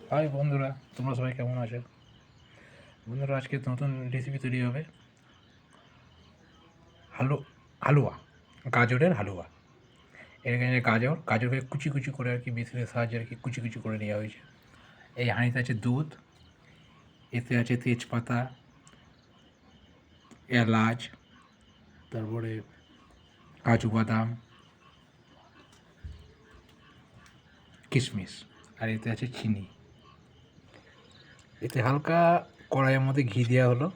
High বন্ধুরা, তোমরা সবাই কেমন আছো? বন্ধুরা, আজকে নতুন রেসিপি তৈরি হবে হালু হালুয়া, গাজরের হালুয়া। এখানে গাজরকে কুচি কুচি করে আর কি মেশিনের সাহায্যে আর কি কুচি কুচি করে নেওয়া হয়েছে। এই হাঁড়িতে আছে দুধ, এতে আছে তেজপাতা, এলাচ, তারপরে কাজু বাদাম, কিশমিশ, আর এতে আছে চিনি। এতে হালকা কড়াইয়ের মধ্যে ঘি দেওয়া হলো।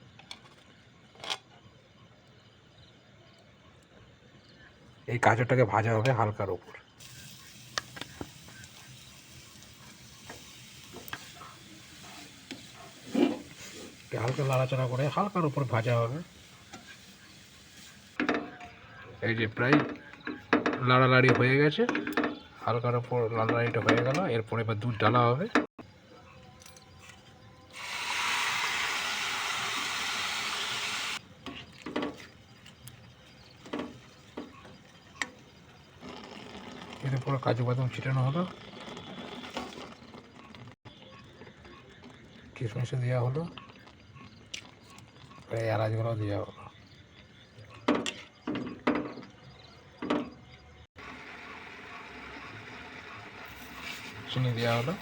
এই গাজরটাকে ভাজা হবে হালকার ওপর। হালকা নাড়াচাড়া করে হালকার উপর ভাজা হবে। এই যে প্রায় লাড়ালাড়ি হয়ে গেছে, হালকার ওপর লাড়ালাড়িটা হয়ে গেল। এরপরে এবার দুধ ঢালা হবে। এর পরে কাজু বাদাম ছিটানো হলো, কিশমিশ দেওয়া হলো, এলাচগুলো দেওয়া হলো, চিনি দেওয়া হলো।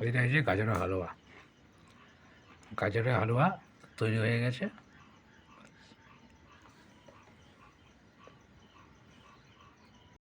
এটা হচ্ছে গাজরের হালুয়া। গাজরের হালুয়া তৈরি হয়ে গেছে।